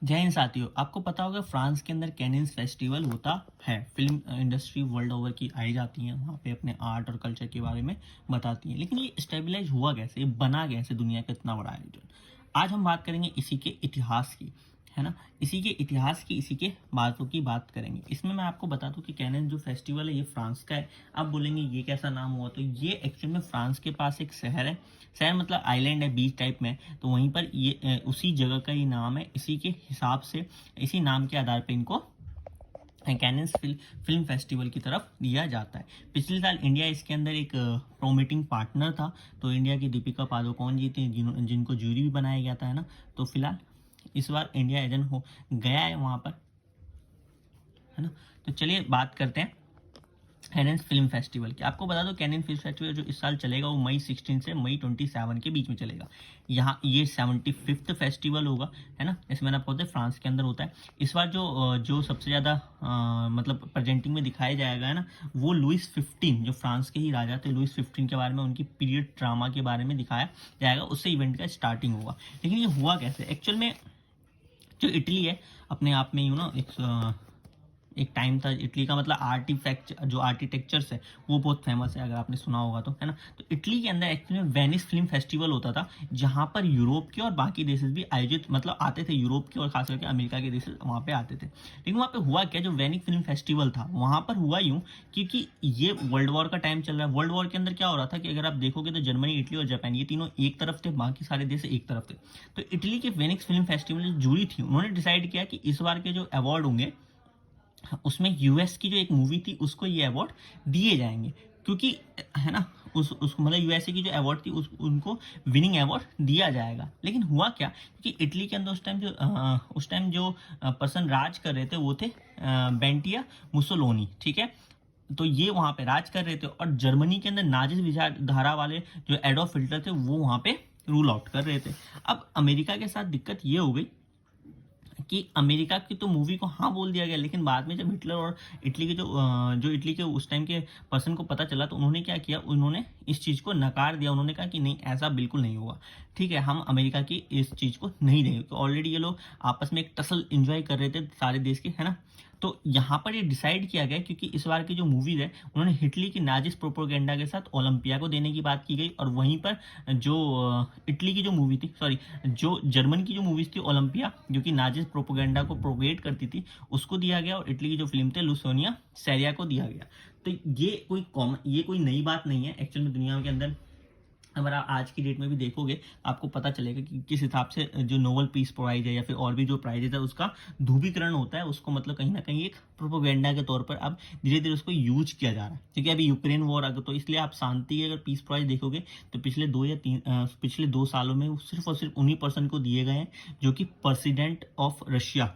जय हिंद साथियों, आपको पता होगा फ्रांस के अंदर कैनिन्स फेस्टिवल होता है। फिल्म इंडस्ट्री वर्ल्ड ओवर की आई जाती हैं, वहाँ पे अपने आर्ट और कल्चर के बारे में बताती हैं। लेकिन ये स्टेबलाइज हुआ कैसे, ये बना कैसे दुनिया का इतना बड़ा आयोजन। आज हम बात करेंगे इसी के इतिहास की, है ना। इसी के इतिहास की, इसी के बातों की बात करेंगे। इसमें मैं आपको बता दूं कि कैनन जो फेस्टिवल है ये फ्रांस का है। आप बोलेंगे ये कैसा नाम हुआ, तो ये एक्चुअल में फ्रांस के पास एक शहर है। शहर मतलब आइलैंड है, बीच टाइप में, तो वहीं पर ये उसी जगह का ही नाम है। इसी के हिसाब से, इसी नाम के आधार पर इनको कैनन्स फिल्म फेस्टिवल की तरफ दिया जाता है। पिछले साल इंडिया इसके अंदर एक प्रोमिटिंग पार्टनर था। तो इंडिया की दीपिका पादुकोण जी थी, जिनको जूरी भी बनाया गया था, है ना। तो फिलहाल इस बार इंडिया एजेंट हो गया है वहाँ पर, है ना। तो चलिए बात करते हैं कैनन्स फिल्म फेस्टिवल की। आपको बता दो कैनन फिल्म फेस्टिवल जो इस साल चलेगा वो मई 16 से मई 27 के बीच में चलेगा। यहाँ ये 75th फेस्टिवल होगा, है ना। इसमें मैंने आपको फ्रांस के अंदर होता है। इस बार जो सबसे ज़्यादा मतलब प्रेजेंटिंग में दिखाया जाएगा, है ना, वो लुइस 15, जो फ्रांस के ही राजा थे, लुइस 15 के बारे में, उनकी पीरियड ड्रामा के बारे में दिखाया जाएगा। उससे इवेंट का स्टार्टिंग होगा। लेकिन ये हुआ कैसे एक्चुअल में। जो इटली है अपने आप में एक टाइम था इटली का, मतलब आर्टिफैक्ट जो आर्किटेक्चर्स है वो बहुत फेमस है, अगर आपने सुना होगा तो, है ना। तो इटली के अंदर एक्चुअली में वेनिस फिल्म फेस्टिवल होता था, जहां पर यूरोप के और बाकी देश भी आयोजित मतलब आते थे। यूरोप के और खास करके अमेरिका के देश वहां पे आते थे। लेकिन वहां पे हुआ क्या, जो वेनिस फिल्म फेस्टिवल था वहां पर हुआ यूं, क्योंकि ये वर्ल्ड वॉर का टाइम चल रहा है। वर्ल्ड वॉर के अंदर क्या हो रहा था कि अगर आप देखोगे तो जर्मनी, इटली और जापान, ये तीनों एक तरफ थे, बाकी सारे देश एक तरफ थे। तो इटली के वेनिस फिल्म फेस्टिवल जो जूरी थी, उन्होंने डिसाइड किया कि इस बार के जो अवार्ड होंगे उसमें यूएस की जो एक मूवी थी उसको ये अवार्ड दिए जाएंगे, क्योंकि, है ना, उस मतलब यूएसए की जो अवार्ड थी उनको विनिंग अवार्ड दिया जाएगा। लेकिन हुआ क्या, क्योंकि इटली के अंदर उस टाइम जो पर्सन राज कर रहे थे वो थे बेंटिया मुसोलोनी, ठीक है। तो ये वहां पे राज कर रहे थे, और जर्मनी के अंदर नाजिस विचारधारा वाले जो एडोल्फ हिटलर थे वो वहां पे रूल आउट कर रहे थे। अब अमेरिका के साथ दिक्कत ये हो गई कि अमेरिका की तो मूवी को हाँ बोल दिया गया, लेकिन बाद में जब हिटलर और इटली के जो इटली के उस टाइम के पर्सन को पता चला, तो उन्होंने क्या किया, उन्होंने इस चीज़ को नकार दिया। उन्होंने कहा कि नहीं, ऐसा बिल्कुल नहीं होगा, ठीक है, हम अमेरिका की इस चीज़ को नहीं देंगे। तो ऑलरेडी ये लोग आपस में एक टसल एंजॉय कर रहे थे सारे देश के, है ना। तो यहाँ पर ये डिसाइड किया गया, क्योंकि इस बार की जो मूवीज है उन्होंने हिटली की नाजिस प्रोपोगेंडा के साथ ओलंपिया को देने की बात की गई, और वहीं पर जो इटली की जो मूवी थी, सॉरी, जो जर्मन की जो मूवीज थी ओलंपिया, जो कि नाजिस प्रोपोगेंडा को प्रोपेगेट करती थी, उसको दिया गया, और इटली की जो फिल्म थी लुसोनिया सैरिया को दिया गया। तो ये कोई नई बात नहीं है एक्चुअल में दुनिया के अंदर। अगर आप आज की डेट में भी देखोगे आपको पता चलेगा कि किस हिसाब से जो नोबेल पीस प्राइज है या फिर और भी जो प्राइजेज है उसका ध्रुवीकरण होता है, उसको मतलब कहीं ना कहीं एक प्रोपोगेंडा के तौर पर अब धीरे धीरे उसको यूज किया जा रहा है। ठीक है, अभी यूक्रेन वॉर अगर, तो इसलिए आप शांति अगर पीस प्राइज देखोगे तो पिछले 2 सालों में सिर्फ और सिर्फ उन्हीं पर्सन को दिए गए हैं जो कि प्रेसिडेंट ऑफ रशिया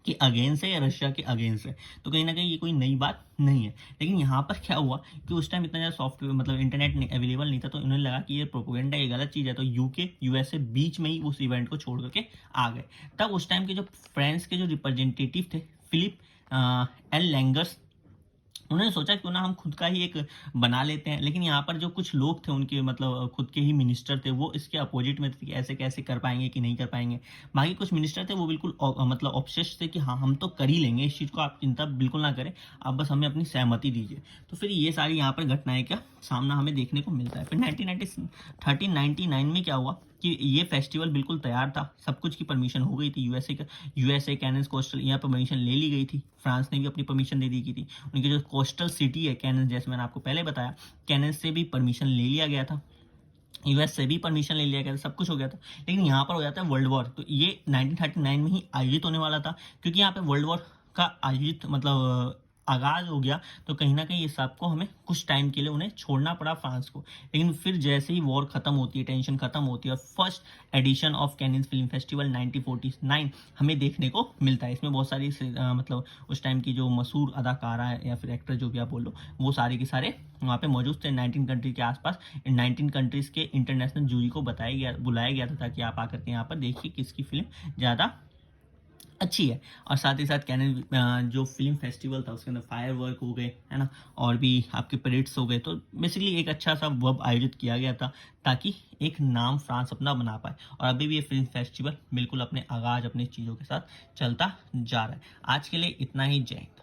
के अगेंस्ट है या रशिया के अगेंस्ट है। तो कहीं ना कहीं ये कोई नई बात नहीं है। लेकिन यहाँ पर क्या हुआ कि उस टाइम इतना ज़्यादा सॉफ्टवेयर मतलब इंटरनेट अवेलेबल नहीं था, तो उन्हें लगा कि ये प्रोपोगेंडा, ये गलत चीज़ है। तो यूके यूएसए बीच में ही उस इवेंट को छोड़ करके आ गए। तब उस टाइम के जो फ्रांस के जो रिप्रेजेंटेटिव थे, फिलिप एल लैंगर्स, उन्होंने सोचा क्यों ना हम खुद का ही एक बना लेते हैं। लेकिन यहाँ पर जो कुछ लोग थे उनके मतलब खुद के ही मिनिस्टर थे, वो इसके अपोजिट में थे कि ऐसे कैसे कर पाएंगे कि नहीं कर पाएंगे। बाकी कुछ मिनिस्टर थे वो बिल्कुल मतलब ऑब्सेस्ड थे कि हाँ हम तो कर ही लेंगे, इस चीज़ को आप चिंता बिल्कुल ना करें, आप बस हमें अपनी सहमति दीजिए। तो फिर ये सारी यहाँ पर घटनाएं क्या सामना हमें देखने को मिलता है। फिर 1999 में क्या हुआ कि ये फेस्टिवल बिल्कुल तैयार था, सब कुछ की परमिशन हो गई थी। यूएसए कैनन्स कोस्टल यहाँ परमिशन ले ली गई थी। फ्रांस ने भी अपनी परमिशन दे दी की थी। उनकी जो कोस्टल सिटी है कैनन्स, जैसे मैंने आपको पहले बताया, कैनन्स से भी परमिशन ले लिया गया था, यूएस से भी परमिशन ले लिया गया था, सब कुछ हो गया था। लेकिन यहाँ पर हो जाता है वर्ल्ड वॉर। तो ये 1939 में ही आयोजित होने वाला था, क्योंकि यहाँ पे वर्ल्ड वॉर का आयोजित मतलब आगाज हो गया। तो कहीं ना कहीं ये सबको हमें कुछ टाइम के लिए उन्हें छोड़ना पड़ा फ्रांस को। लेकिन फिर जैसे ही वॉर खत्म होती है, टेंशन खत्म होती है, और first edition of Cannes film festival 1949 हमें देखने को मिलता है। इसमें बहुत सारी मतलब उस टाइम की जो मशहूर अदाकारा है या फिर एक्टर, जो भी आप बोल लो, वो सारे के सारे वहाँ पे मौजूद थे 19 कंट्री के आसपास। 19 कंट्रीज के इंटरनेशनल जूरी को बुलाया गया था, ताकि आप आकर के यहाँ पर देखिए किसकी फिल्म ज़्यादा अच्छी है। और साथ ही साथ कैन जो फ़िल्म फेस्टिवल था उसके अंदर फायरवर्क हो गए, है ना? और भी आपके परेड्स हो गए, तो बेसिकली एक अच्छा-सा वब आयोजित किया गया था ताकि एक नाम फ्रांस अपना बना पाए। और अभी भी ये फ़िल्म फेस्टिवल बिल्कुल अपने आगाज़ अपनी चीज़ों के साथ चलता जा रहा है। आज के लिए इतना ही, जय हिंद।